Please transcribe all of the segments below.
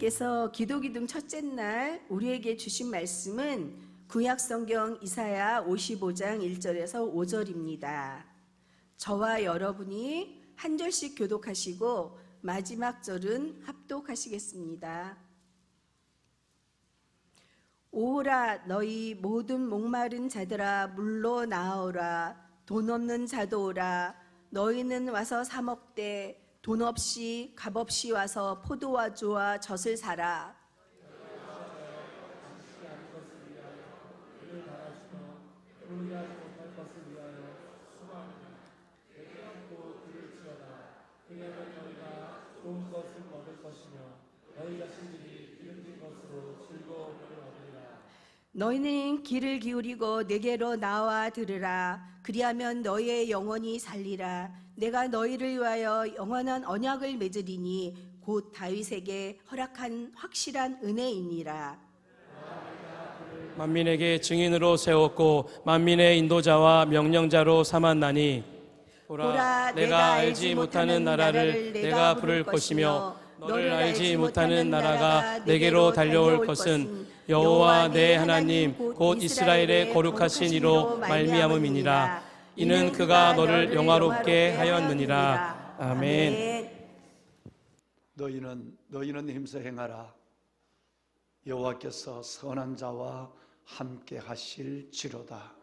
하나님께서 기도기둥 첫째 날 우리에게 주신 말씀은 구약성경 이사야 55장 1절에서 5절입니다. 저와 여러분이 한 절씩 교독하시고 마지막 절은 합독하시겠습니다. 오라 너희 모든 목마른 자들아 물로 나오라. 돈 없는 자도 오라. 너희는 와서 사 먹되 돈 없이 값 없이 와서 포도와 주와 젖을 사라. 너희는 귀를 기울이고 내게로 나와 들으라. 그리하면 너희의 영혼이 살리라. 내가 너희를 위하여 영원한 언약을 맺으리니 곧 다윗에게 허락한 확실한 은혜이니라. 만민에게 증인으로 세웠고 만민의 인도자와 명령자로 삼았나니 보라 내가 알지 못하는 나라를 내가 부를 것이며 너를 알지 못하는 나라가 내게로 달려올 것은 여호와 내 하나님 곧 이스라엘의 거룩하신 이로 말미암음이니라. 이는 그가 너를 영화롭게 하였느니라. 아멘. 너희는 힘써 행하라. 여호와께서 선한 자와 함께 하실지로다.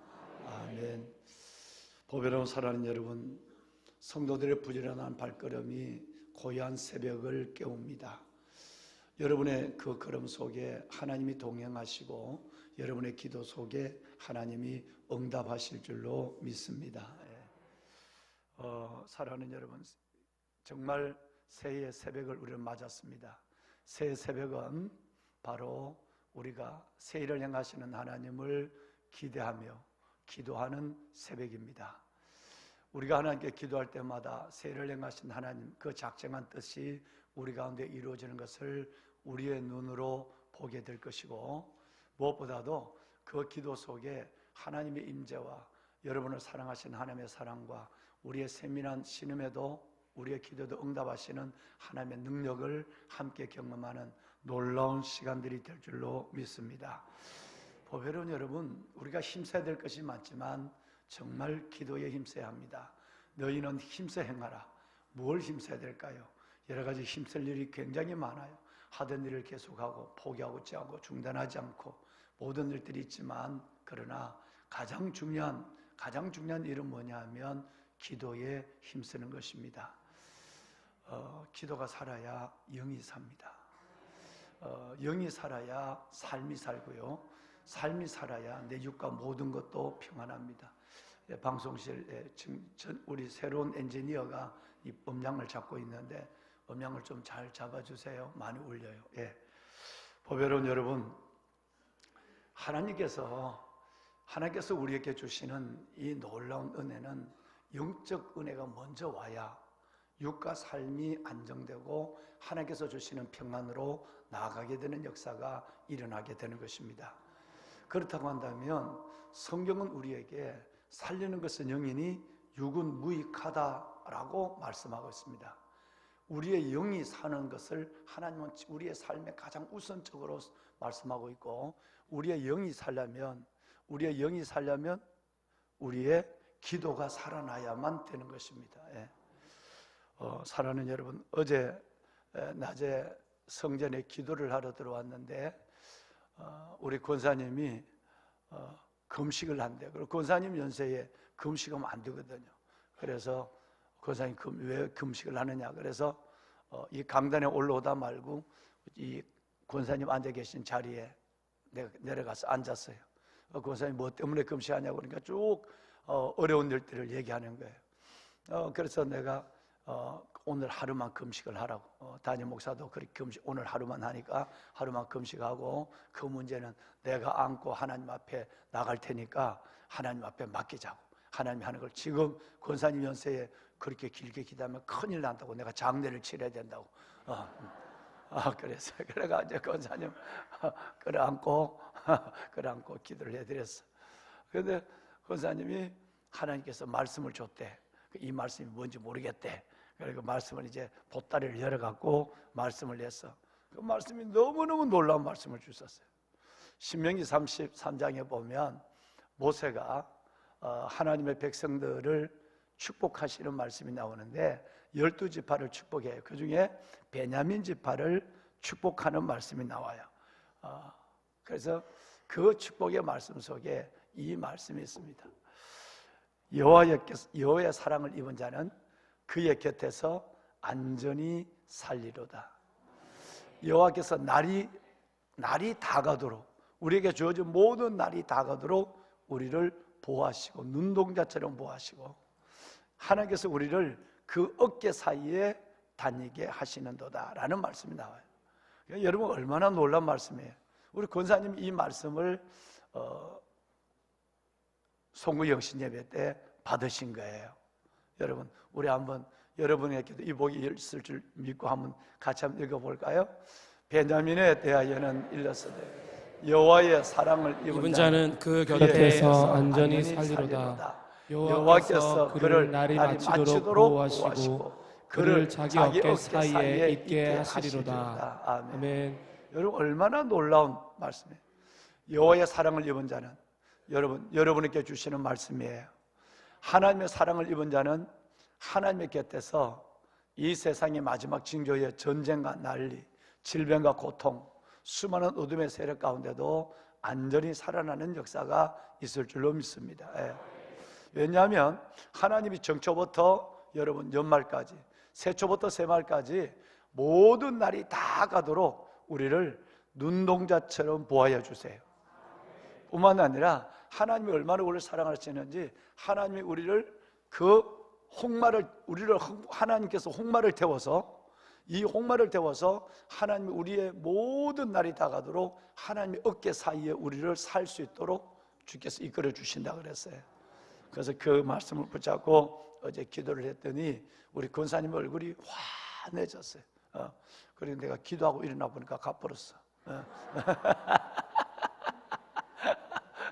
아멘. 보배로운 사랑하는 여러분, 성도들의 부지런한 발걸음이 고요한 새벽을 깨웁니다. 여러분의 그 걸음 속에 하나님이 동행하시고 여러분의 기도 속에 하나님이 응답하실 줄로 믿습니다. 사랑하는 여러분, 정말 새해의 새벽을 우리는 맞았습니다. 새해 새벽은 바로 우리가 새해를 행하시는 하나님을 기대하며 기도하는 새벽입니다. 우리가 하나님께 기도할 때마다 새해를 행하신 하나님 그 작정한 뜻이 우리 가운데 이루어지는 것을 우리의 눈으로 보게 될 것이고, 무엇보다도 그 기도 속에 하나님의 임재와 여러분을 사랑하신 하나님의 사랑과 우리의 세밀한 신음에도 우리의 기도도 응답하시는 하나님의 능력을 함께 경험하는 놀라운 시간들이 될 줄로 믿습니다. 보배로운 여러분, 우리가 힘써야 될 것이 많지만 정말 기도에 힘써야 합니다. 너희는 힘써 행하라. 뭘 힘써야 될까요? 여러 가지 힘쓸 일이 굉장히 많아요. 하던 일을 계속하고 포기하고 지하고 중단하지 않고 모든 일들이 있지만, 그러나 가장 중요한 일은 뭐냐 하면 기도에 힘쓰는 것입니다. 기도가 살아야 영이 삽니다. 영이 살아야 삶이 살고요, 삶이 살아야 내 육과 모든 것도 평안합니다. 방송실에 우리 새로운 엔지니어가 이 음량을 잡고 있는데 음량을 좀 잘 잡아주세요. 많이 울려요. 보배로운 여러분, 하나님께서 우리에게 주시는 이 놀라운 은혜는 영적 은혜가 먼저 와야 육과 삶이 안정되고 하나님께서 주시는 평안으로 나아가게 되는 역사가 일어나게 되는 것입니다. 그렇다고 한다면 성경은 우리에게 살리는 것은 영이니 육은 무익하다라고 말씀하고 있습니다. 우리의 영이 사는 것을 하나님은 우리의 삶에 가장 우선적으로 말씀하고 있고, 우리의 영이 살려면 우리의 기도가 살아나야만 되는 것입니다. 사랑하는 여러분, 어제 낮에 성전에 기도를 하러 들어왔는데 우리 권사님이 금식을 한대요. 그리고 권사님 연세에 금식하면 안 되거든요. 그래서 권사님 왜 금식을 하느냐, 그래서 이 강단에 올라오다 말고 이 권사님 앉아 계신 자리에 내가 내려가서 앉았어요. 권사님 뭐 때문에 금식하냐고 그러니까 쭉 어려운 일들을 얘기하는 거예요. 그래서 내가 오늘 하루만 금식을 하라고, 담임 목사도 그렇게 오늘 하루만 하니까 하루만 금식하고 그 문제는 내가 안고 하나님 앞에 나갈 테니까 하나님 앞에 맡기자고, 하나님이 하는 걸 지금 권사님 연세에 그렇게 길게 기도하면 큰일 난다고, 내가 장례를 치러야 된다고. 그래가지고 권사님 끌어안고 기도를 해드렸어. 그런데 권사님이 하나님께서 말씀을 줬대. 이 말씀이 뭔지 모르겠대. 그리고 말씀을 이제 보따리를 열어갖고 말씀을 냈어. 그 말씀이 너무너무 놀라운 말씀을 주셨어요. 신명기 33장에 보면 모세가 하나님의 백성들을 축복하시는 말씀이 나오는데 12지파를 축복해요. 그 중에 베냐민 지파를 축복하는 말씀이 나와요. 그래서 그 축복의 말씀 속에 이 말씀이 있습니다. 여호와의 사랑을 입은 자는 그의 곁에서 안전히 살리로다. 여호와께서 날이 다가도록, 우리에게 주어진 모든 날이 다가도록 우리를 보호하시고 눈동자처럼 보호하시고 하나님께서 우리를 그 어깨 사이에 다니게 하시는도다 라는 말씀이 나와요. 그러니까 여러분 얼마나 놀라운 말씀이에요. 우리 권사님이 이 말씀을 송구영신 예배 때 받으신 거예요. 여러분 우리 한번 여러분에게도 이 복이 있을 줄 믿고 한번 같이 한번 읽어볼까요? 베냐민에 대하여는 일렀으되 여호와의 사랑을 입은 자는 그 곁에서 안전히 살리로다. 여호와께서 그를 날이 마치도록 보호하시고 그를 자기 어깨 사이에 있게 하시리로다. 아멘. 여러분 얼마나 놀라운 말씀이에요. 여호와의 사랑을 입은 자는 여러분에게 주시는 말씀이에요. 하나님의 사랑을 입은 자는 하나님의 곁에서 이 세상의 마지막 징조의 전쟁과 난리, 질병과 고통, 수많은 어둠의 세력 가운데도 안전히 살아나는 역사가 있을 줄로 믿습니다. 왜냐하면 하나님이 정초부터 여러분 연말까지, 세초부터 새말까지 모든 날이 다 가도록 우리를 눈동자처럼 보호해 주세요. 뿐만 아니라 하나님이 얼마나 우리를 사랑하시는지, 하나님이 우리를 하나님께서 홍마를 태워서, 이 홍마를 태워서 하나님이 우리의 모든 날이 다 가도록 하나님의 어깨 사이에 우리를 살 수 있도록 주께서 이끌어 주신다 그랬어요. 그래서 그 말씀을 붙잡고 어제 기도를 했더니 우리 권사님 얼굴이 환해졌어요. 그리고 내가 기도하고 일어나 보니까 가버렸어.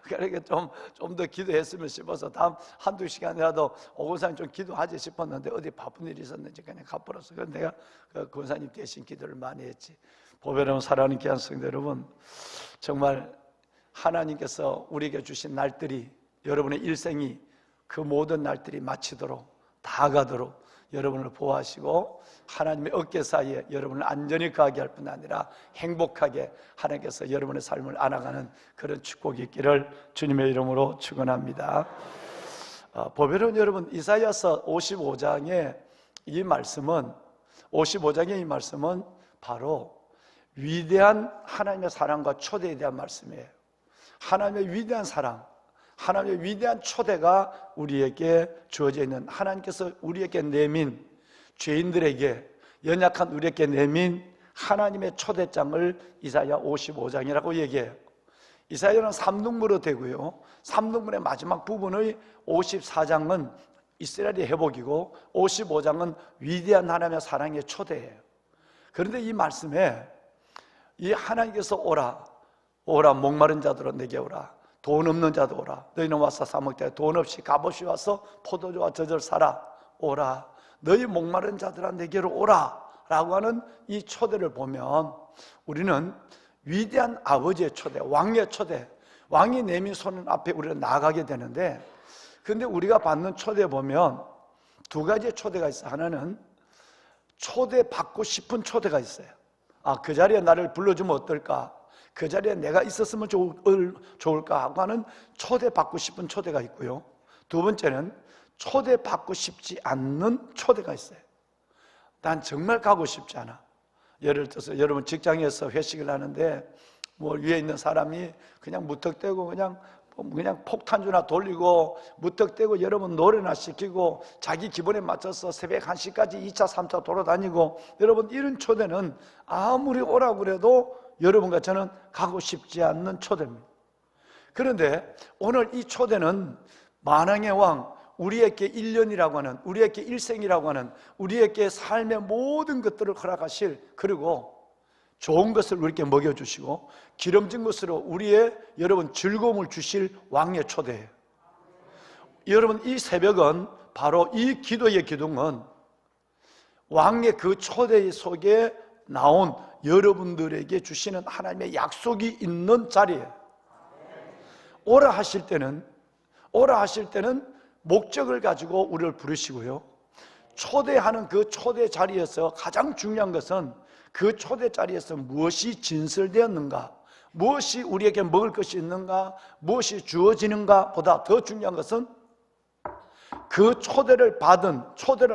그러니까 좀 더 기도했으면 싶어서 다음 한두 시간이라도 오 권사님 좀 기도하지 싶었는데 어디 바쁜 일이 있었는지 그냥 가버렸어. 그래서 내가 그 권사님 대신 기도를 많이 했지. 보배로운 사랑하는 귀한 성도 여러분, 정말 하나님께서 우리에게 주신 날들이, 여러분의 일생이 그 모든 날들이 마치도록 다 가도록 여러분을 보호하시고 하나님의 어깨 사이에 여러분을 안전히 가게 할 뿐 아니라 행복하게 하나님께서 여러분의 삶을 안아가는 그런 축복이 있기를 주님의 이름으로 축원합니다. 보배로운 여러분, 이사야서 55장의 이 말씀은 바로 위대한 하나님의 사랑과 초대에 대한 말씀이에요. 하나님의 위대한 사랑, 하나님의 위대한 초대가 우리에게 주어져 있는, 하나님께서 우리에게 내민, 죄인들에게, 연약한 우리에게 내민 하나님의 초대장을 이사야 55장이라고 얘기해요. 이사야는 3등분으로 되고요, 3등분의 마지막 부분의 54장은 이스라엘의 회복이고 55장은 위대한 하나님의 사랑의 초대예요. 그런데 이 말씀에 이 하나님께서 오라 목마른 자들아 내게 오라, 돈 없는 자도 오라, 너희는 와서 사 먹되 돈 없이 값없이 와서 포도주와 젖을 사라. 오라, 너희 목마른 자들아 내게로 오라 라고 하는 이 초대를 보면 우리는 위대한 아버지의 초대, 왕의 초대, 왕이 내민 손 앞에 우리는 나아가게 되는데, 그런데 우리가 받는 초대에 보면 두 가지의 초대가 있어요. 하나는 초대받고 싶은 초대가 있어요. 그 자리에 나를 불러주면 어떨까, 그 자리에 내가 있었으면 좋을까 하고 하는 초대받고 싶은 초대가 있고요, 두 번째는 초대받고 싶지 않는 초대가 있어요. 난 정말 가고 싶지 않아. 예를 들어서 여러분 직장에서 회식을 하는데 위에 있는 사람이 그냥 무턱대고 그냥 폭탄주나 돌리고 무턱대고 여러분 노래나 시키고 자기 기분에 맞춰서 새벽 1시까지 2차 3차 돌아다니고, 여러분 이런 초대는 아무리 오라고 그래도 여러분과 저는 가고 싶지 않는 초대입니다. 그런데 오늘 이 초대는 만왕의 왕, 우리에게 1년이라고 하는, 우리에게 일생이라고 하는, 우리에게 삶의 모든 것들을 허락하실, 그리고 좋은 것을 우리에게 먹여주시고 기름진 것으로 우리의 여러분 즐거움을 주실 왕의 초대예요. 여러분 이 새벽은 바로 이 기도의 기둥은 왕의 그 초대 속에 나온 여러분들에게 주시는 하나님의 약속이 있는 자리예요. 오라 하실 때는 목적을 가지고 우리를 부르시고요, 초대하는 그 초대 자리에서 가장 중요한 것은 그 초대 자리에서 무엇이 진설되었는가, 무엇이 우리에게 먹을 것이 있는가, 무엇이 주어지는가 보다 더 중요한 것은 그 초대를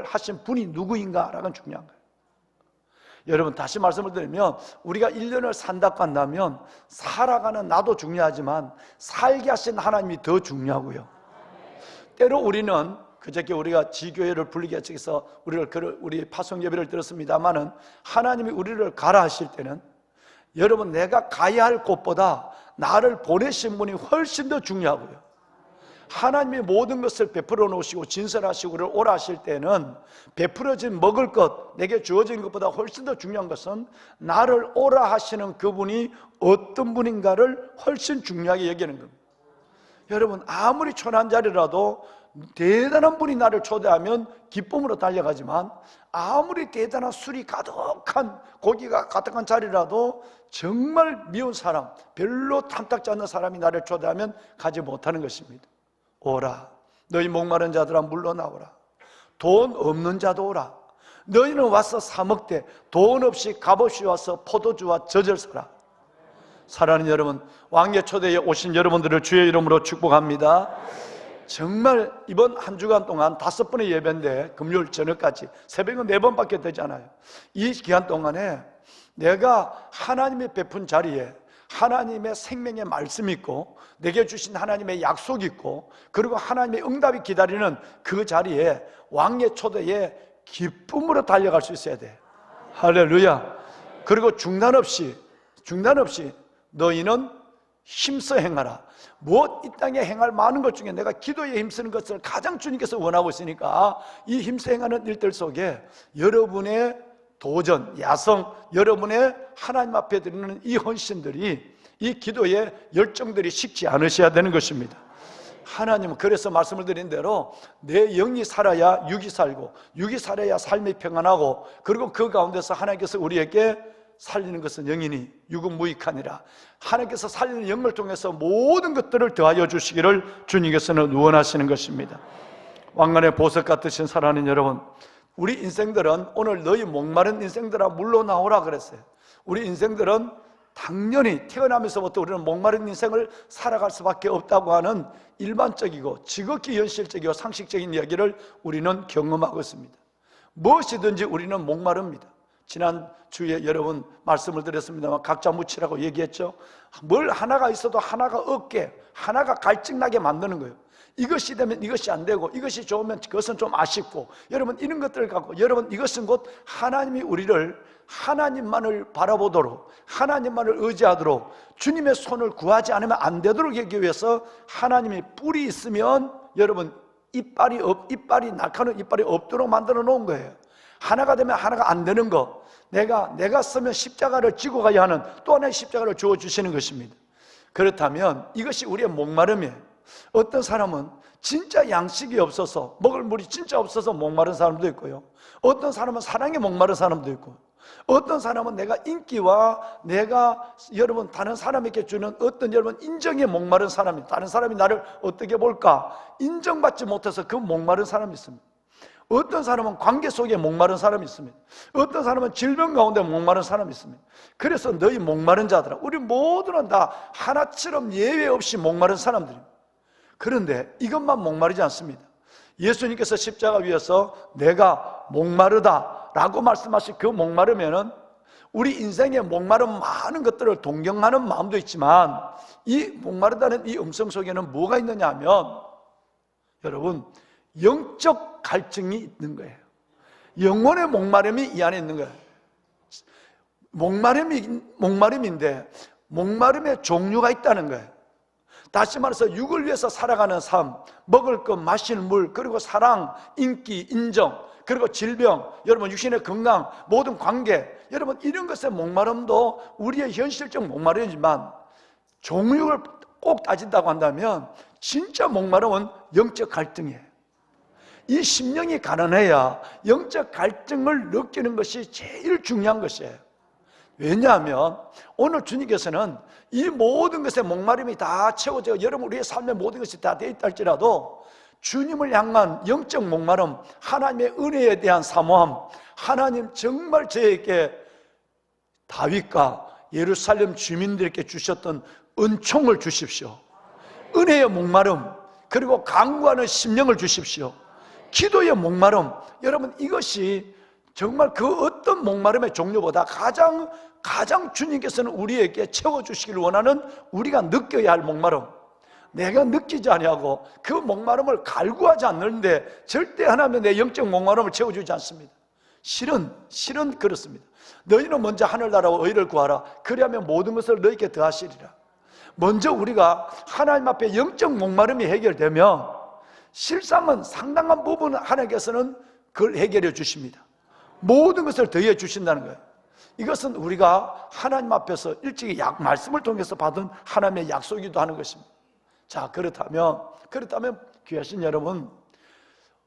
하신 분이 누구인가라는 중요한 거예요. 여러분, 다시 말씀을 드리면 우리가 1년을 산다고 한다면 살아가는 나도 중요하지만 살게 하신 하나님이 더 중요하고요. 때로 우리는 그저께 우리가 지교회를 불리기 위해서 우리 파송 예배를 드렸습니다마는, 하나님이 우리를 가라 하실 때는 여러분, 내가 가야 할 곳보다 나를 보내신 분이 훨씬 더 중요하고요, 하나님이 모든 것을 베풀어 놓으시고 진설하시고 우리를 오라 하실 때는 베풀어진 먹을 것, 내게 주어진 것보다 훨씬 더 중요한 것은 나를 오라 하시는 그분이 어떤 분인가를 훨씬 중요하게 여기는 겁니다. 여러분, 아무리 천한 자리라도 대단한 분이 나를 초대하면 기쁨으로 달려가지만, 아무리 대단한 술이 가득한, 고기가 가득한 자리라도 정말 미운 사람, 별로 탐탁지 않는 사람이 나를 초대하면 가지 못하는 것입니다. 오라, 너희 목마른 자들아 물러나오라. 돈 없는 자도 오라. 너희는 와서 사 먹되 돈 없이 값없이 와서 포도주와 젖을 사라. 사랑하는 여러분, 왕의 초대에 오신 여러분들을 주의 이름으로 축복합니다. 정말 이번 한 주간 동안 5번의 예배인데, 금요일 저녁까지 새벽은 4번밖에 되지 않아요. 이 기간 동안에 내가 하나님의 베푼 자리에 하나님의 생명의 말씀이 있고, 내게 주신 하나님의 약속이 있고, 그리고 하나님의 응답이 기다리는 그 자리에 왕의 초대에 기쁨으로 달려갈 수 있어야 돼. 할렐루야. 그리고 중단 없이 너희는 힘써 행하라. 무엇 이 땅에 행할 많은 것 중에 내가 기도에 힘쓰는 것을 가장 주님께서 원하고 있으니까, 이 힘써 행하는 일들 속에 여러분의 도전, 야성, 여러분의 하나님 앞에 드리는 이 헌신들이, 이 기도의 열정들이 식지 않으셔야 되는 것입니다. 하나님은 그래서 말씀을 드린 대로 내 영이 살아야 육이 살고, 육이 살아야 삶이 평안하고, 그리고 그 가운데서 하나님께서 우리에게 살리는 것은 영이니 육은 무익하니라. 하나님께서 살리는 영을 통해서 모든 것들을 더하여 주시기를 주님께서는 원하시는 것입니다. 왕관의 보석 같으신 사랑하는 여러분, 우리 인생들은 오늘 너희 목마른 인생들아 물러나오라 그랬어요. 우리 인생들은 당연히 태어나면서부터 우리는 목마른 인생을 살아갈 수밖에 없다고 하는 일반적이고 지극히 현실적이고 상식적인 이야기를 우리는 경험하고 있습니다. 무엇이든지 우리는 목마릅니다. 지난 주에 여러분 말씀을 드렸습니다만 각자 묻히라고 얘기했죠. 뭘 하나가 있어도 하나가 없게, 하나가 갈증나게 만드는 거예요. 이것이 되면 이것이 안 되고, 이것이 좋으면 그것은 좀 아쉽고, 여러분 이런 것들을 갖고, 여러분 이것은 곧 하나님이 우리를 하나님만을 바라보도록, 하나님만을 의지하도록, 주님의 손을 구하지 않으면 안 되도록 하기 위해서 하나님이 뿔이 있으면 여러분 이빨이 낙하는 이빨이 없도록 만들어 놓은 거예요. 하나가 되면 하나가 안 되는 거, 내가 쓰면 십자가를 지고 가야 하는 또 하나의 십자가를 주어 주시는 것입니다. 그렇다면 이것이 우리의 목마름이에요. 어떤 사람은 진짜 양식이 없어서, 먹을 물이 진짜 없어서 목마른 사람도 있고요, 어떤 사람은 사랑에 목마른 사람도 있고, 어떤 사람은 내가 인기와 내가 여러분 다른 사람에게 주는 어떤 여러분 인정에 목마른 사람이, 다른 사람이 나를 어떻게 볼까 인정받지 못해서 그 목마른 사람이 있습니다. 어떤 사람은 관계 속에 목마른 사람이 있습니다. 어떤 사람은 질병 가운데 목마른 사람이 있습니다. 그래서 너희 목마른 자들아, 우리 모두는 다 하나처럼 예외 없이 목마른 사람들입니다. 그런데 이것만 목마르지 않습니다. 예수님께서 십자가 위에서 내가 목마르다 라고 말씀하신 그 목마르면은 우리 인생에 목마른 많은 것들을 동경하는 마음도 있지만, 이 목마르다는 이 음성 속에는 뭐가 있느냐 하면, 여러분 영적 갈증이 있는 거예요. 영혼의 목마름이 이 안에 있는 거예요. 목마름인데 목마름의 종류가 있다는 거예요. 다시 말해서 육을 위해서 살아가는 삶, 먹을 것, 마실 물, 그리고 사랑, 인기, 인정, 그리고 질병, 여러분 육신의 건강, 모든 관계, 여러분 이런 것의 목마름도 우리의 현실적 목마름이지만, 종류를 꼭 따진다고 한다면 진짜 목마름은 영적 갈등이에요. 이 심령이 가난해야 영적 갈증을 느끼는 것이 제일 중요한 것이에요. 왜냐하면 오늘 주님께서는 이 모든 것의 목마름이 다 채워져 여러분 우리의 삶의 모든 것이 다 돼 있다 할지라도 주님을 향한 영적 목마름, 하나님의 은혜에 대한 사모함, 하나님 정말 저에게 다윗과 예루살렘 주민들에게 주셨던 은총을 주십시오. 은혜의 목마름, 그리고 간구하는 심령을 주십시오. 기도의 목마름, 여러분 이것이 정말 그 어떤 목마름의 종류보다 가장 주님께서는 우리에게 채워주시기를 원하는 우리가 느껴야 할 목마름, 내가 느끼지 아니하고 그 목마름을 갈구하지 않는데 절대 하나님은 내 영적 목마름을 채워주지 않습니다. 실은 그렇습니다. 너희는 먼저 하늘나라와 의를 구하라. 그리하면 모든 것을 너희에게 더하시리라. 먼저 우리가 하나님 앞에 영적 목마름이 해결되면 실상은 상당한 부분 하나님께서는 그걸 해결해 주십니다. 모든 것을 더해 주신다는 거예요. 이것은 우리가 하나님 앞에서 일찍이 말씀을 통해서 받은 하나님의 약속이기도 하는 것입니다. 자, 그렇다면 귀하신 여러분,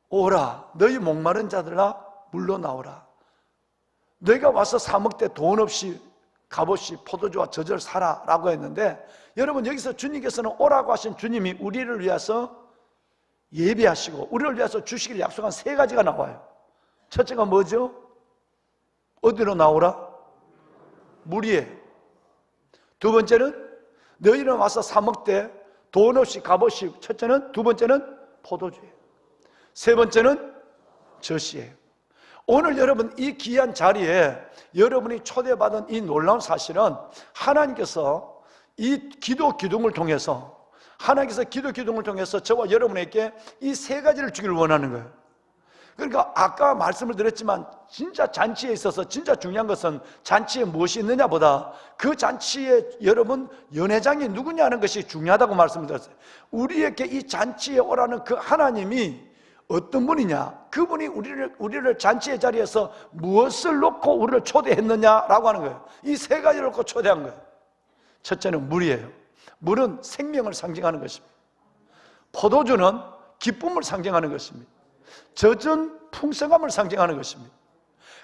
오라 너희 목마른 자들아 물러나오라. 너희가 와서 사 먹되 돈 없이 값없이 포도주와 젖을 사라 라고 했는데, 여러분 여기서 주님께서는 오라고 하신 주님이 우리를 위해서 예비하시고 우리를 위해서 주시기를 약속한 세 가지가 나와요. 첫째가 뭐죠? 어디로 나오라? 무리에. 두 번째는 너희는 와서 사 먹되 돈 없이 값없이. 첫째는, 두 번째는 포도주예요. 세 번째는 젖이에요. 오늘 여러분 이 귀한 자리에 여러분이 초대받은 이 놀라운 사실은 하나님께서 이 기도 기둥을 통해서 저와 여러분에게 이 세 가지를 주기를 원하는 거예요. 그러니까 아까 말씀을 드렸지만 진짜 잔치에 있어서 진짜 중요한 것은 잔치에 무엇이 있느냐보다 그 잔치에 여러분 연회장이 누구냐는 것이 중요하다고 말씀을 드렸어요. 우리에게 이 잔치에 오라는 그 하나님이 어떤 분이냐, 그분이 우리를 잔치의 자리에서 무엇을 놓고 우리를 초대했느냐라고 하는 거예요. 이 세 가지를 놓고 초대한 거예요. 첫째는 물이에요. 물은 생명을 상징하는 것입니다. 포도주는 기쁨을 상징하는 것입니다. 젖은 풍성함을 상징하는 것입니다.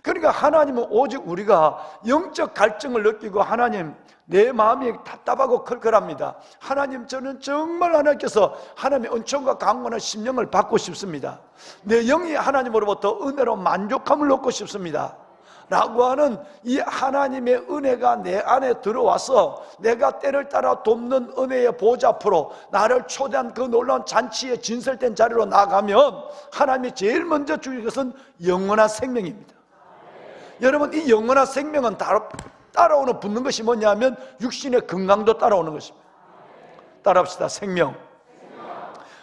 그러니까 하나님은 오직 우리가 영적 갈증을 느끼고 하나님 내 마음이 답답하고 클클합니다. 하나님 저는 정말 하나님께서 하나님의 은총과 강건한 심령을 받고 싶습니다. 내 영이 하나님으로부터 은혜로 만족함을 얻고 싶습니다 라고 하는 이 하나님의 은혜가 내 안에 들어와서 내가 때를 따라 돕는 은혜의 보좌 앞으로 나를 초대한 그 놀라운 잔치의 진설된 자리로 나가면 하나님이 제일 먼저 주신 것은 영원한 생명입니다. 여러분 이 영원한 생명은 따라오는 붙는 것이 뭐냐면 육신의 건강도 따라오는 것입니다. 따라합시다. 생명.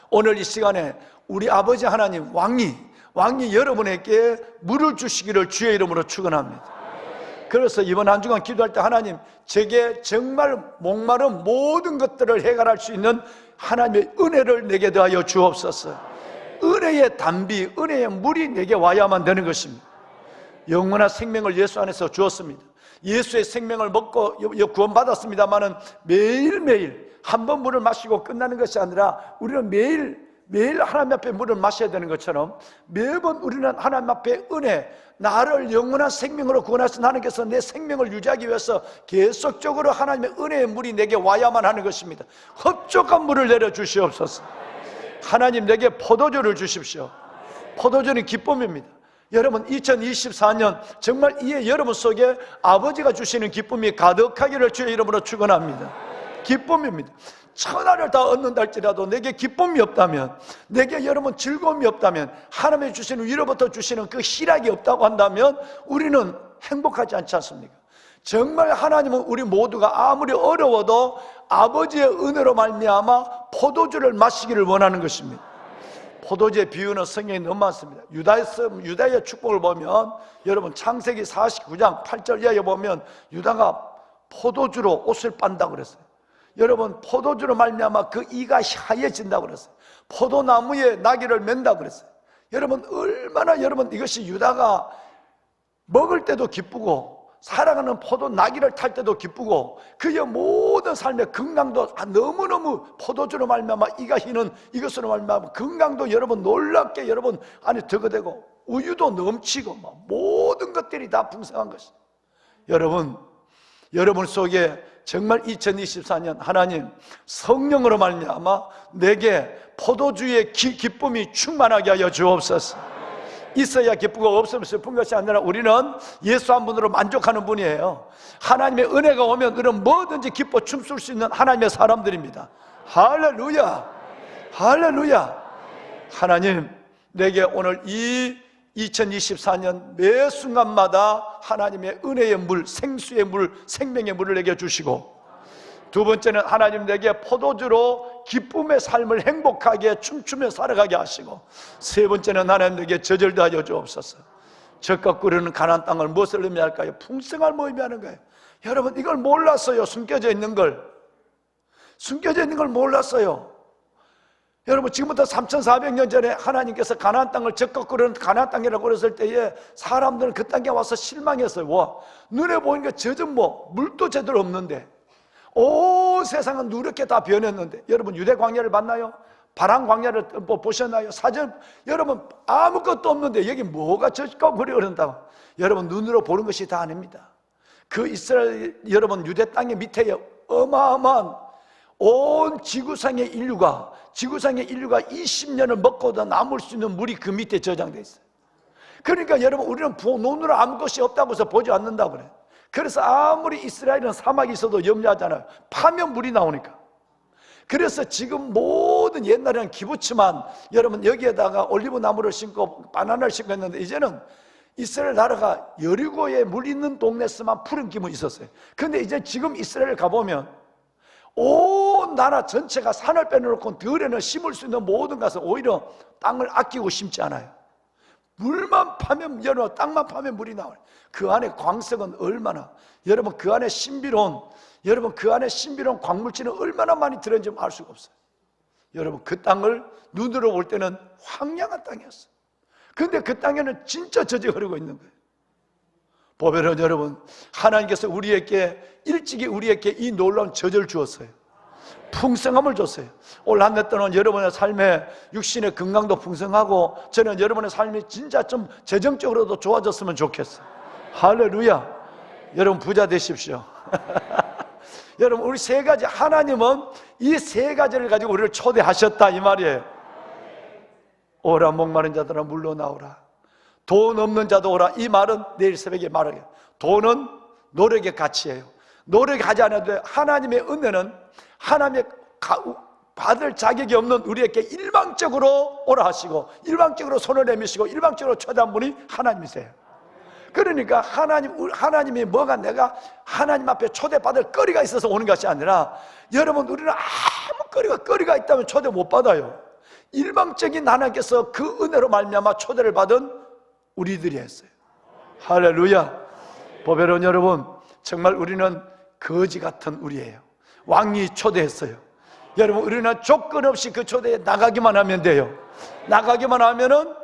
오늘 이 시간에 우리 아버지 하나님 왕이 여러분에게 물을 주시기를 주의 이름으로 축원합니다. 그래서 이번 한 주간 기도할 때 하나님 제게 정말 목마른 모든 것들을 해결할 수 있는 하나님의 은혜를 내게 더하여 주옵소서. 은혜의 단비, 은혜의 물이 내게 와야만 되는 것입니다. 영원한 생명을 예수 안에서 주었습니다. 예수의 생명을 먹고 구원받았습니다마는 매일매일 한 번 물을 마시고 끝나는 것이 아니라 우리는 매일 하나님 앞에 물을 마셔야 되는 것처럼 매번 우리는 하나님 앞에 은혜, 나를 영원한 생명으로 구원하신 하나님께서 내 생명을 유지하기 위해서 계속적으로 하나님의 은혜의 물이 내게 와야만 하는 것입니다. 흡족한 물을 내려주시옵소서. 하나님 내게 포도주를 주십시오. 포도주는 기쁨입니다. 여러분 2024년 정말 이에 여러분 속에 아버지가 주시는 기쁨이 가득하기를 주의 이름으로 축원합니다. 기쁨입니다. 천하를 다 얻는다 할지라도 내게 기쁨이 없다면, 내게 여러분 즐거움이 없다면, 하나님이 주시는 위로부터 주시는 그 희락이 없다고 한다면 우리는 행복하지 않지 않습니까? 정말 하나님은 우리 모두가 아무리 어려워도 아버지의 은혜로 말미암아 포도주를 마시기를 원하는 것입니다. 포도주의 비유는 성경에 너무 많습니다. 유다의 축복을 보면 여러분 창세기 49장 8절 이하에 보면 유다가 포도주로 옷을 빤다고 그랬어요. 여러분 포도주로 말미암아 그 이가 하얘진다고 그랬어요. 포도나무에 나귀를 맨다고 그랬어요. 여러분 얼마나 여러분 이것이 유다가 먹을 때도 기쁘고 사랑하는 포도 나귀를 탈 때도 기쁘고 그의 모든 삶의 건강도 너무너무 포도주로 말미암아 이가 희는 이것으로 말미암아 건강도 여러분 놀랍게 여러분 안에 더거되고 우유도 넘치고 모든 것들이 다 풍성한 것입니다. 여러분 여러분 속에 정말 2024년 하나님 성령으로 말미암아 내게 포도주의 기쁨이 충만하게 하여 주옵소서. 있어야 기쁘고 없으면 슬픈 것이 아니라 우리는 예수 한 분으로 만족하는 분이에요. 하나님의 은혜가 오면 그런 뭐든지 기뻐 춤출 수 있는 하나님의 사람들입니다. 할렐루야, 할렐루야. 하나님, 내게 오늘 이 2024년 매 순간마다 하나님의 은혜의 물, 생수의 물, 생명의 물을 내게 주시고, 두 번째는 하나님 내게 포도주로 기쁨의 삶을 행복하게 춤추며 살아가게 하시고, 세 번째는 하나님 내게 저절도 하여 주옵소서. 젖과 꿀으는 가나안 땅을 무엇을 의미할까요? 풍성함을 의미하는 거예요. 여러분, 이걸 몰랐어요. 숨겨져 있는 걸 몰랐어요. 여러분, 지금부터 3,400년 전에 하나님께서 가나안 땅을 젖과 꿀은 가나안 땅이라고 그랬을 때에 사람들은 그 땅에 와서 실망했어요. 와, 눈에 보이는 게 젖은 물도 제대로 없는데, 온 세상은 누렇게 다 변했는데, 여러분 유대 광야를 봤나요? 바람 광야를 보셨나요? 사전, 여러분 아무것도 없는데 여기 뭐가 젖과 꿀이 흐른다고? 여러분 눈으로 보는 것이 다 아닙니다. 그 이스라엘, 여러분 유대 땅의 밑에 어마어마한 온 지구상의 인류가 20년을 먹고도 남을 수 있는 물이 그 밑에 저장되어 있어요. 그러니까 여러분, 우리는 눈으로 아무것이 없다고 해서 보지 않는다고 그래요. 그래서 아무리 이스라엘은 사막이 있어도 염려하잖아요. 파면 물이 나오니까. 그래서 지금 모든, 옛날에는 기부치만 여러분 여기에다가 올리브 나무를 심고 바나나를 심고 했는데, 이제는 이스라엘 나라가 여리고에 물 있는 동네에서만 푸른 기분이 있었어요. 그런데 이제 지금 이스라엘 가보면 온 나라 전체가 산을 빼놓고 들에는 심을 수 있는 모든 것은 오히려 땅을 아끼고 심지 않아요. 물만 파면, 여러분 땅만 파면 물이 나와요. 그 안에 광석은 얼마나, 여러분 그 안에 신비로운 광물질은 얼마나 많이 들어있는지 알 수가 없어요. 여러분 그 땅을 눈으로 볼 때는 황량한 땅이었어요. 그런데 그 땅에는 진짜 젖이 흐르고 있는 거예요. 보배는 여러분, 하나님께서 일찍이 우리에게 이 놀라운 젖을 주었어요. 풍성함을 줬어요. 올 한 해 동안 여러분의 삶에 육신의 건강도 풍성하고, 저는 여러분의 삶이 진짜 좀 재정적으로도 좋아졌으면 좋겠어요. 할렐루야. 여러분 부자 되십시오. 여러분, 우리 세 가지, 하나님은 이 세 가지를 가지고 우리를 초대하셨다 이 말이에요. 오라 목마른 자들아 물러 나오라, 돈 없는 자도 오라. 이 말은 내일 새벽에 말하게, 돈은 노력의 가치예요. 노력하지 않아도 돼요. 하나님의 은혜는 하나님의 받을 자격이 없는 우리에게 일방적으로 오라 하시고, 일방적으로 손을 내미시고, 일방적으로 초대한 분이 하나님이세요. 그러니까 하나님이 뭐가 내가 하나님 앞에 초대받을 거리가 있어서 오는 것이 아니라, 여러분 우리는 아무 거리가 있다면 초대 못 받아요. 일방적인 하나님께서 그 은혜로 말미암아 초대를 받은 우리들이 했어요. 할렐루야. 보배로운 여러분, 정말 우리는 거지 같은 우리예요. 왕이 초대했어요. 여러분, 우리는 조건 없이 그 초대에 나가기만 하면 돼요. 나가기만 하면은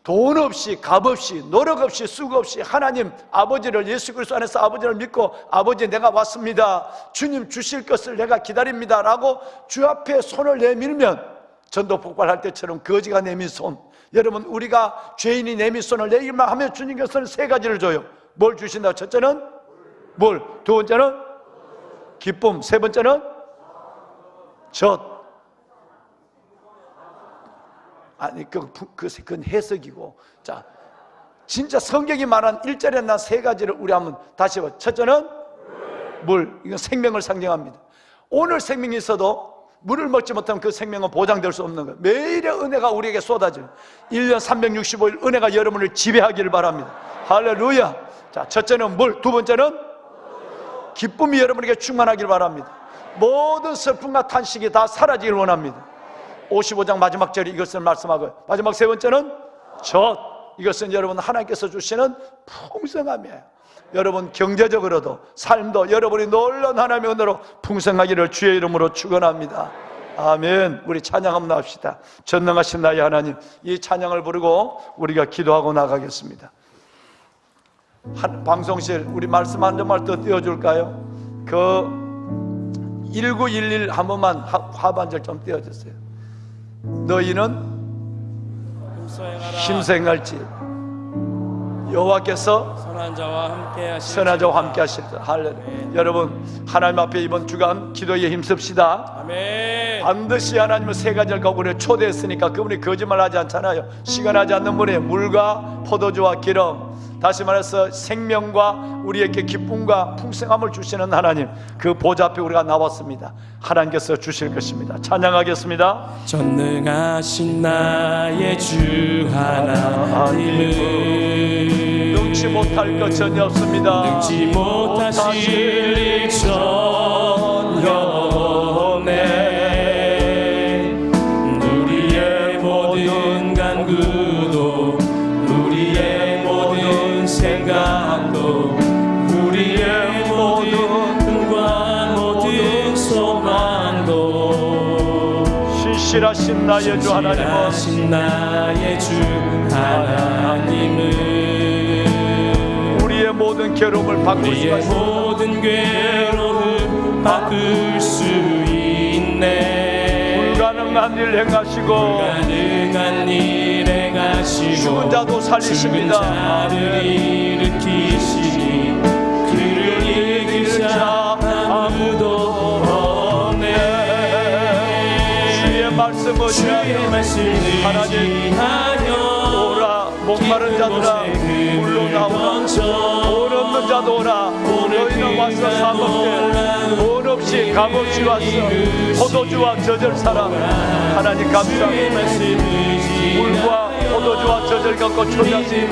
돈 없이, 값 없이, 노력 없이, 수고 없이 하나님 아버지를, 예수 그리스도 안에서 아버지를 믿고, 아버지 내가 왔습니다, 주님 주실 것을 내가 기다립니다 라고 주 앞에 손을 내밀면, 전도 폭발할 때처럼 거지가 내민 손, 여러분 우리가 죄인이 내민 손을 내밀만 하면 주님께서는 세 가지를 줘요. 뭘 주신다? 첫째는 뭘, 두 번째는 기쁨, 세 번째는 젖. 아니 그건 해석이고, 자 진짜 성경이 말한 1절에 난 세 가지를 우리 한번 다시 봐. 첫째는 물, 이건 생명을 상징합니다. 오늘 생명이 있어도 물을 먹지 못하면 그 생명은 보장될 수 없는 거예요. 매일의 은혜가 우리에게 쏟아져요. 1년 365일 은혜가 여러분을 지배하기를 바랍니다. 할렐루야. 자, 첫째는 물, 두 번째는 기쁨이 여러분에게 충만하기를 바랍니다. 모든 슬픔과 탄식이 다 사라지길 원합니다. 55장 마지막 절이 이것을 말씀하고요. 마지막 세 번째는 젖, 이것은 여러분 하나님께서 주시는 풍성함이에요. 여러분 경제적으로도, 삶도 여러분이 놀라운 하나님의 은혜로 풍성하기를 주의 이름으로 축원합니다. 아멘. 우리 찬양 한번 합시다. 전능하신 나의 하나님, 이 찬양을 부르고 우리가 기도하고 나가겠습니다. 방송실 우리 말씀 한 점만 더 띄워줄까요? 그 1911 한 번만 하반절 좀 띄워주세요. 너희는 힘써 행할지 여호와께서 선한 자와 함께 하시리라. 선한 자와 함께 하시리라. 할렐루야. 여러분, 하나님 앞에 이번 주간 기도에 힘씁시다. 아멘. 반드시 하나님은 세 가지를 갖고 우리를 초대했으니까 그분이 거짓말하지 않잖아요. 시간하지 않는 분이 물과 포도주와 기름, 다시 말해서 생명과 우리에게 기쁨과 풍성함을 주시는 하나님, 그 보좌 앞에 우리가 나왔습니다. 하나님께서 주실 것입니다. 찬양하겠습니다. 전능하신 나의 주 하나님은 능치 못할 것 전혀 없습니다. 능치 못하실 일 전혀 없네. 우리의 모든 간구도 우리의 모든 생각도 우리의 모든 꿈과 모든 소망도 신실하신 나의 주 하나님은 신실하신 나의 주 하나님은 우리의 모든 괴로움을 바꿀 수가 우리의 있습니다. 모든 괴로움 바꿀 수 있네. 불가능한 일 행하시고 불가능한 일 행하시고 죽은 자도 살리십니다. 죽은 자를 일으키시니 그를 이길 자 아무도 없네. 주의 말씀을 주의 말씀을 하나님 지하여 오라. 목마른 자들아 물로 나오라. 돈 없는 자도 오라. 너희는 와서 사 먹게. 돈 없이 값없이 왔어. 포도주와 젖을 사라. 하나님 감사합니다. 물과 포도주와 젖을 갖고 초대하시니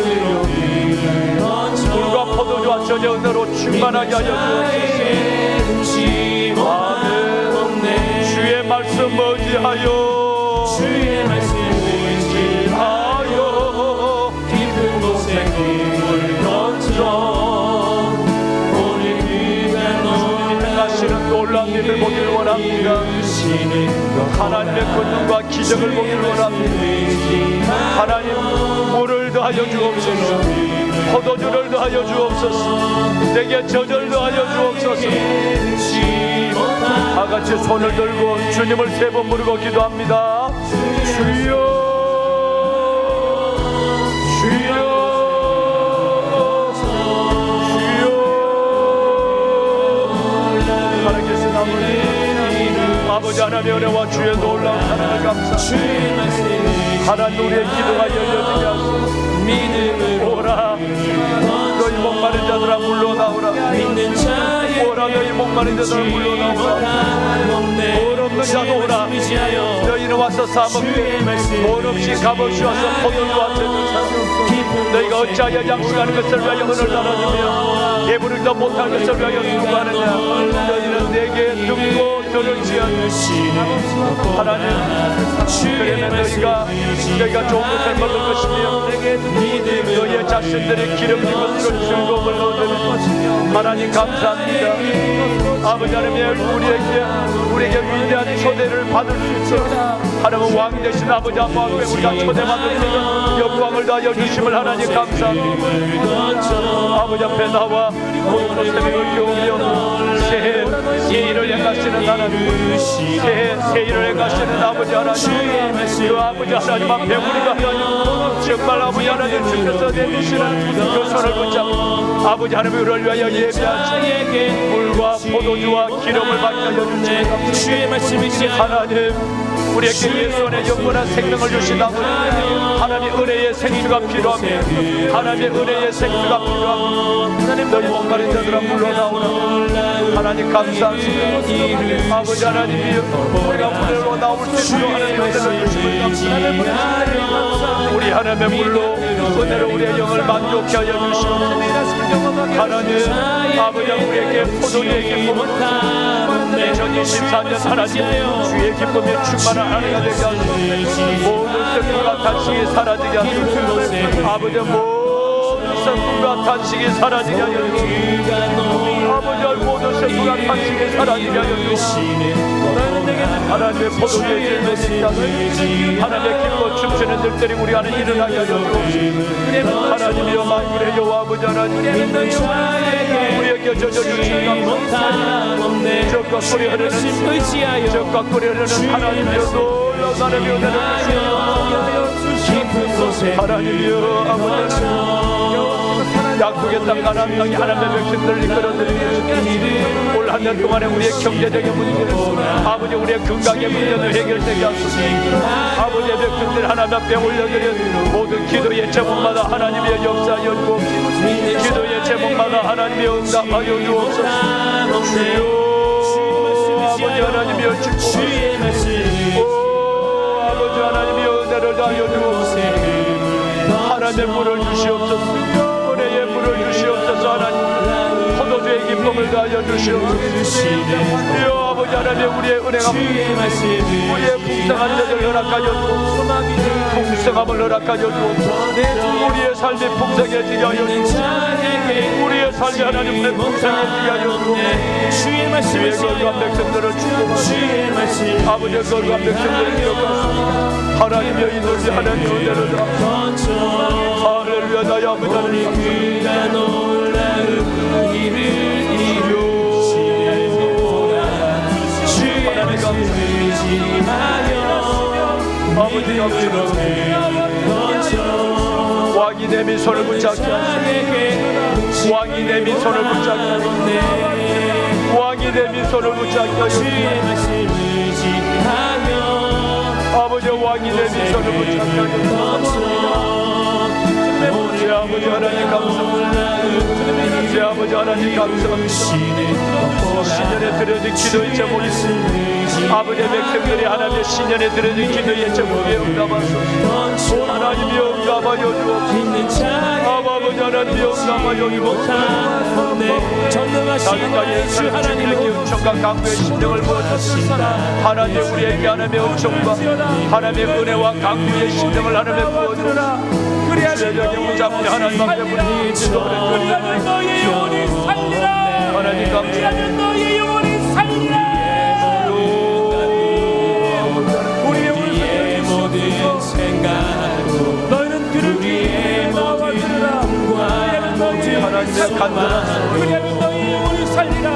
물과 포도주와 젖의 은혜로 충만하게 하여 주옵소서. 아멘. 주의 말씀 의지하여 주의 말씀을 지하여 깊은 곳에 꿈을 던져 오늘 그가 행하시는 놀라운 일을 보길 원합니다. 하나님의 권능과 기적을 보길 원합니다. 하나님 물을 더하여 주옵소서. 포도주를 더하여 주옵소서. 내게 젖을 더하여 주옵소서. 다같이 손을 들고 주님을 세 번 부르고 기도합니다. 주여 주여 주여. 하나님께서 아버지 하나님의 은혜와 주의 놀라운 사랑을 감사합니다. 하나님 우리의 기도가 열려지게 하소서. 오라 너희 목마른 자들아 물러 나오라. 오라 너희 목마른 자들아 물러 나오라. 돈 없는 자도 오라. 너희는 와서 사 먹게. 돈 없이 값없이 와서 포도주와 젖을 사라. 너희가 어찌하여 양식하는 것을 위하여 은을 나눠주며 배부르다 못할 것을 위하여 수고하느냐. 너희는 내게 듣고 들을지어다. 하나님 그러면 너희가 좋은 것을 먹을 것이며 너희의 자신들의 기름진 것으로 즐거움을 얻으며 하나님 감사합니다. 아버지 하나님 우리에게 위대한 초대를 받을 수 있도록 하나님 왕 되신 아버지 앞에 우리가 초대받을 수 있는 영광을 다하여 주심을 하나님 감사합니다. 아버지 앞에 나와 모든 새벽을 깨우며 새해 일을 행하시는 하나님, 새해 새 일을 행하시는 아버지 하나님, 그 아버지 하나님 앞에 우리가 정말 아버지 하나님 주께서 내주시는 그 손을 붙잡고 아버지 하나님의 은혜를 위하여 예배하시는 물과 포도주와 기름을 받게 하여 주시옵소서. 하나님 우리에게 예수의 영원한 생명을 주신 아버지 하나님 은혜의 생수가 필요합니다. 하나님의 은혜의 생수가 필요합니다. 하나님 너희 목마른 자들아 물러나오라. 하나님 감사합니다. 아버지 하나님이여 우리가 물로 나올 수 있도록 하나님 은혜를 주시고 우리 하나님의 물로 은혜로 우리의 영을 만족케 하여 주시옵소서. 하나님 아버지 우리에게 포도주의 기쁨을 2024년 하나님 주의 기쁨이 충만한 한 해가 되게 하소서. 모든 슬픔과 탄식이 사라지게 하소서. 아버지 모든 슬픔과 탄식이 사라지게 하여 주시옵소서. 아버지 모든 슬픔과 탄식이 사라지게 하여 주시옵소서. 하나님의 포도주의 기쁨이 하나님의 기뻐 춤추는 들들이 우리 안에 일어나게 하여 주옵소서. 하나님이여 만군의 여호와 아버지 하나님 우리에게 젖어주시옵소서. 적과 꿀이 흐르는 적과 꿀이 흐르는 하나님이여 놀라운 하나님의 은혜를 주시옵소서. 하나님이여 아버지 하나님 약속의 땅 가나안 땅이 하나님의 백성들을 이끌어드리고 올 한 년 동안에 우리의 경제적인 문제, 아버지 우리의 건강의 문제도 해결되게 하소서. 아버지의 백성들 하나님 앞에 올려드린 모든 기도의 제목마다 하나님의 역사하여 주옵소서. 기도의 제목마다 하나님의 응답하여 주옵소서. 아버지 하나님이여 주옵소서. 아버지 하나님이여 은혜를 다하여 주옵소서. 하나님의 물을 주시옵소서. 은혜의 물을 주시옵소서. 하나님 포도주의 기쁨을 다하여 주시옵소서. 아버지 하나님 우리의 은혜가 우리의 풍성한 것을 허락하여 주옵소서. 풍성함을 허락하여 주옵소서. 우리의 삶이 풍성해지게 하여 주옵소서. 우리의 삶이 하나님의 풍성해지게 하여 주옵소서. 주의 거룩한 백성들을 축복하소서. 아버지의 거룩한 백성들을 기억하소서. 하나님의 인도시 하나님의 은혜를 다하소서. 할렐루야. 나의 아버지 하나님 아버지 왕이 내 미소를 붙잡게 하소서. 왕이 내 미소를 붙잡게 하소서. 왕이 내 미소를 붙잡게 하소서. 아버지 왕이 내 미소를 붙잡게 하소서. 제 아버지 하나님 감사합니다. 제 아버지 하나님 감사합니다. 신년에 드려진 기도의 제목이 아버지의 백성들이 하나님의 신년에 드려진 기도의 제목에 응답하소서. 하나님이 응답하여 주옵소서. 아버지 하나님이 응답하여 주옵소서. 전능하신 주 하나님의 은총과 강구의 심령을 부어주소서. 하나님 우리에게 하나님의 은총과 하나님의 은혜와 강구의 심령을 하나님의 부어주소서. 주의 무잡히 하나님 앞에 우리 기도를 드리는 너의 영혼이 살리라. 하나님 감사합니다. 너의 영혼이 살리라. 우리의 모든 생각 너희는 그를 위해 나와 들으라. 그리하면 너의 하나님의 간절한 그리하면 너의 영혼이 살리라.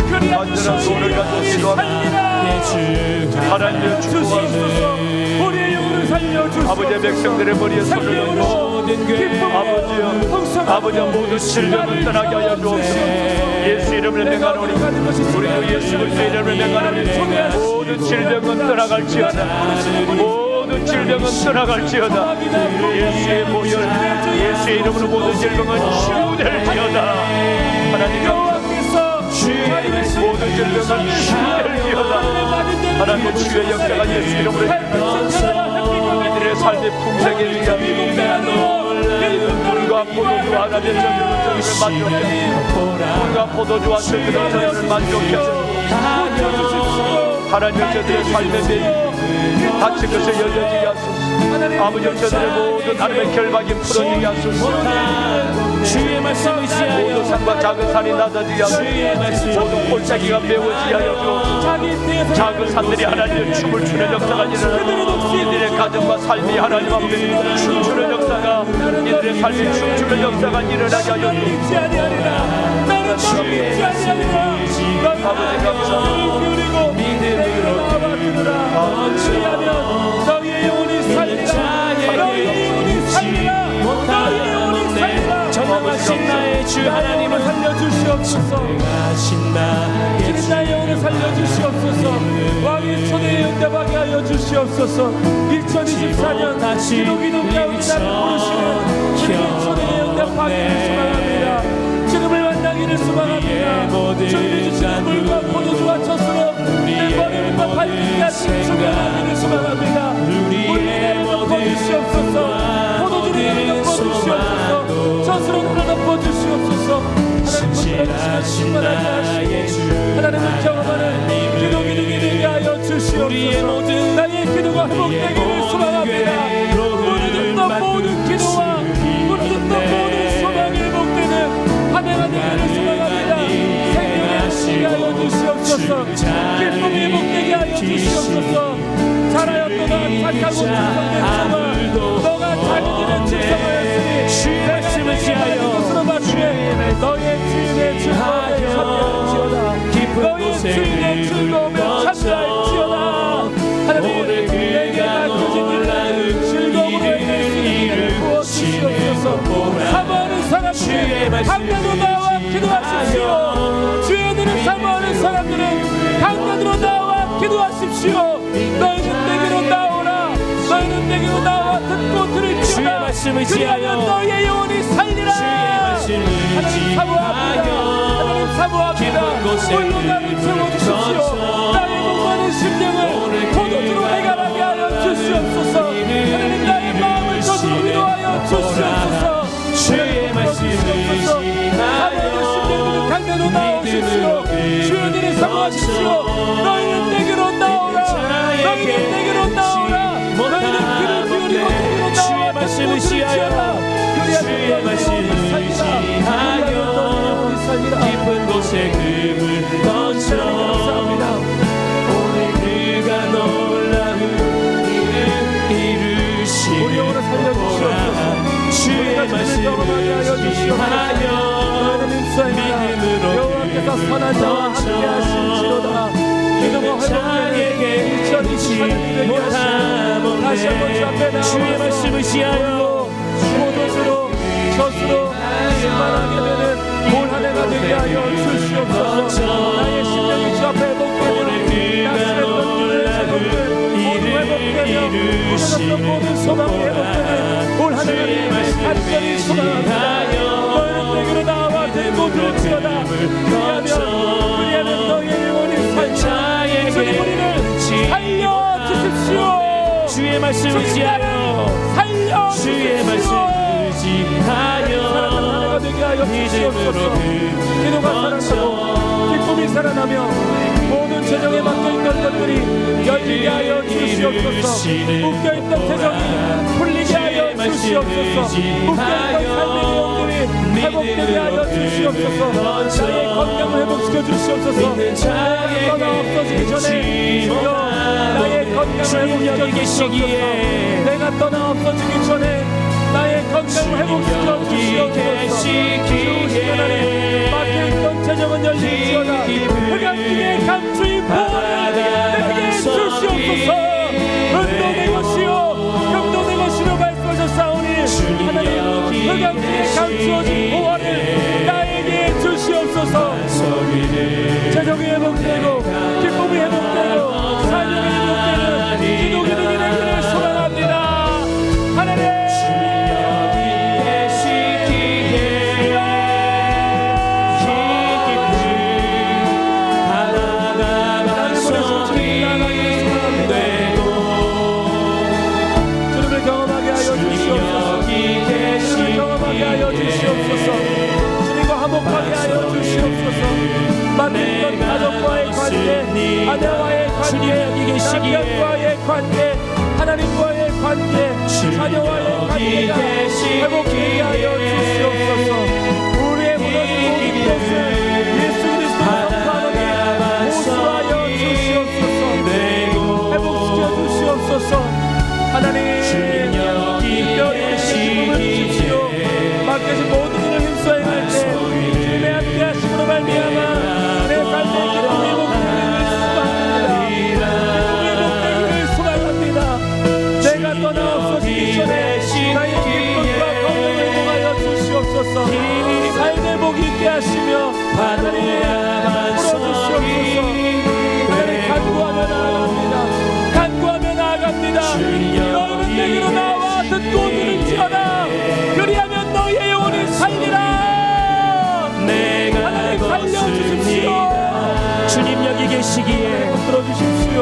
그리하면 너의 영혼이 살리라. 하나님의 축복하소서. 우리의 영혼을 살려주소서. 아버지의 백성들의 머리에 손을 얹어 아버지여, 아버지여 모든 질병을 떠나게 하여 주옵소서. 예수 이름을 명하노니 우리도 예수 그리스도 이름을 명하노니 모든 질병은 떠나갈지어다. 모든 질병은 떠나갈지어다. 예수의 보혈 예수의 이름으로 모든 질병은 치유될지어다. 하나님 감사합니다. 모든 질병은 치유될지어다. 하나님의 치유의 역사가 예수 이름으로 이들의 삶의 풍성해지게 하소서. 물과 포도주와 하나님의 저주를 만족해 물과 포도주와 저주를 만족해 하나님의 저들의 삶의 매일 다친 것을 열려지게 하소서. 아버지 저들의 모든 하나님의 결박이 풀어지게 하소서. 모든 산과 작은 산이 낮아지게 하소서. 모든 골짜기가 메워지게 하여 주옵소서. 작은 산들이 하나님의 춤을 추는 역사가 일어나고 이들의 가정과 삶이 하나님 앞에 춤추는 역사가 이들의 삶이 춤추는 역사가 일어나게 하여 주옵소서. 아버지 감사합니다. 너희의 영혼이 살리라. 너희의 영혼이 살리라. 너희의 영혼이 살리라. 전능하신 나의 주 하나님을 살려주시옵소서. 지금 나의 영혼을 살려주시옵소서. 왕의 초대에 응답하게 하여 주시옵소서. 2024년 기독 가운데 나를 부르시는 주님의 초대에 응답하기를 소망합니다. 지금을 만나기를 소망합니다. 주님이 주시는 물과 포도주와 젖으로 내 머리와 발끝과 충만하기를 소망합니다. 물을 덮어주시옵소서. 포도주를 덮어주시옵소서. 젖으로 덮어주시옵소서. 하나님을 경험하는 기독이 되게 하여 주시옵소서. 나의 기도가 회복되기를 소망합니다. 무릇 모든 기도와 무릇 모든 소망이 회복되는 한 해가 되기를 소망합니다. 생명의 회복되게 하여 주시옵소서. 기쁨이 회복되게 하여 주시옵소서. 자라였도다 착하고 충성된 자가 너가 자기들의 충성하였으니 말씀을 지하여 곳으로 맞추에 너의 주인의 즐거움에 참여할지어다. 너의 주인의 즐거움에 참여할지어다. 하나님 내게 맡겨진 일을 즐거움으로 이길 수 있는 일을 부어주시옵소서. 사모하는 사람들의 강단으로 나와 기도하십시오. 주의 은혜를 사모하는 사람들은 강단으로 나와 기도하십시오. 너희는 내게로 나오라. 너희는 내게로 나와 듣고 들을지어다. 그리하면 너희의 영혼이 살리라. 하나님 사모합니다. 하나님 사모합니다. 홀로 나를 채워주십시오. 나의 목마른 심령을 포도주로 해결하게 하여 주시옵소서. 하나님 나의 마음을 젖으로 위로하여 주시옵소서. 주의 말씀을 사모하는 심령들은 강단으로 나오십시오. 주의 은혜를 사모하십시오. 너희는 내게로 나오라. 너희는 내게로 나오라. 너희는 귀를 기울이고 내게로 나와 듣고 들을지어다. 주의 말씀을 의지하여 깊은 곳에 금을 던져 오늘 그가 놀라운 일을 이루시오라. 주의 말씀을 의지하여 믿음으로 여호와께서 선한 자와 함께 하실지로다. 기도가 자에게 잊혀지지 못하모네. 다시 한번 주 앞에 나와서 주의 말씀을 의지하여 포도주로 젖으로 충만하게 되는 올 한 해가 되게 하여 주시옵소서. 나의 심령이 주 앞에 회복되며 낙심했던 기도의 제목들 모두 회복되며 무너졌던 모든 소망이 회복되는 올 한 해가 되기를 간절히 소망합니다. 너희는 내게로 나와 들고 들을지어다. 그리하면 너희의 영혼이 살리라. 주님 우리를 살려주십시오. 주의 말씀을 의지하여 주의 말씀을 의지하여 믿음으로 기도가 살아나고 기쁨이 살아나며 모든 재정에 막혀있던 것들이 열리게 하여 주시옵소서. 묶여있던 재정이 풀리게 하여 주시옵소서. 묶여있던 삶의 내용들이 회복되게 하여 주시옵소서. 나의 건강을 회복시켜 주시옵소서. 내가 떠나 없어지기 전에 주여 나의 건강을 회복시켜 주시옵소서. 내가 떠나 없어지기 전에 나의 건강을 회복시켜 주시옵소서. 주시는 하나님 막혀있던 재정은 열릴지어다. 흑암중에 감추인 보호를 내게 주시옵소서. 은도 내 것이요 금도 내 것이로 말씀하셨사오니 하나님 흑암중에 감추어진 보호를 나에게 주시옵소서. 재정이 회복되고 기쁨이 회복되고 사명이 회복되는 기도기능이 되기를 소망합니다. 하나님 주님과 화목하게 하여 주시옵소서. 맡은 가족과의 관계, 아내와의 관계, 남편과의 관계, 하나님과의 관계, 자녀와의 관계가 회복되게 하여 주시옵소서. 우리의 무너진 모든 것을 예수 그리스도의 성파하게 모수하여 주시옵소서. 회복시켜 주시옵소서. 하나님 특별히 기쁨을 주십시오. 맡겨진 모든 일을 힘써 행할 때 주님의 함께 하심으로 말미암아 내 삶의 기쁨이 회복되기를 소망합니다. 회복되기를 소망합니다. 내가 떠나 없어지기 전에 나의 기쁨과 건강을 회복하여 주시옵소서. 삶의 복이 있게 하시며 하나님 풀어주시옵소서. 하나님 간구하며 나아갑니다. 간구하며 나아갑니다. 너희는 내게로 나와 듣고 들을지어다. 그리하면 너희의 영혼을 살리라. 하나님 살려주십시오. 주님 여기 계시기에 들어주십시오.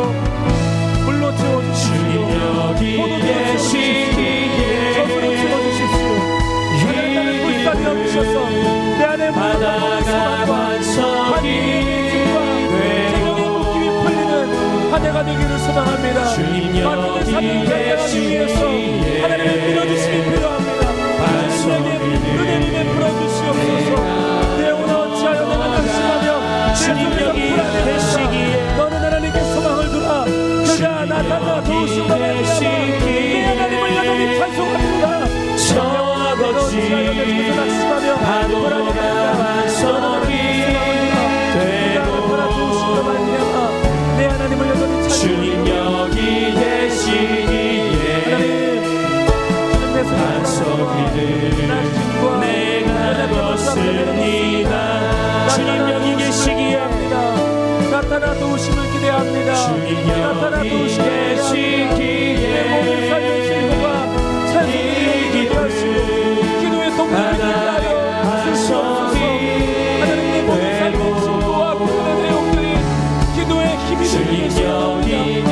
불로 채워주십시오. 포도주로 채워주십시오. 젖으로 채워주십시오. 하나님 나를 불쌍히 여기셔서 내 안에 무너진 소망과 재정의 묶임이 풀리는 한 해가 되기를 소망합니다. 맡겨진 삶을 결정하기 위해서 하나님의 믿어주심이 필요합니다. 주님에게 은혜를 베풀어 주시옵소서. 내 영혼을 어찌하여 내가 낙심하며 내 속에서 불안해하시기에 너는 하나님께 소망을 두라. 그가 나타나 도우심으로 말미암아 내 하나님을 여전히 찬송합니다. 내가 어찌하여 내 속에서 낙심하며 불안해하느냐. 너는 하나님께 소망을 두라. 그가 나타나 도우심으로 말미암아 내 하나님을 여전히 찬송합니다. 주님 여기 계시기에 하나님 주님 내 속에 불안함과 낙심과 내가 나타나 도우시게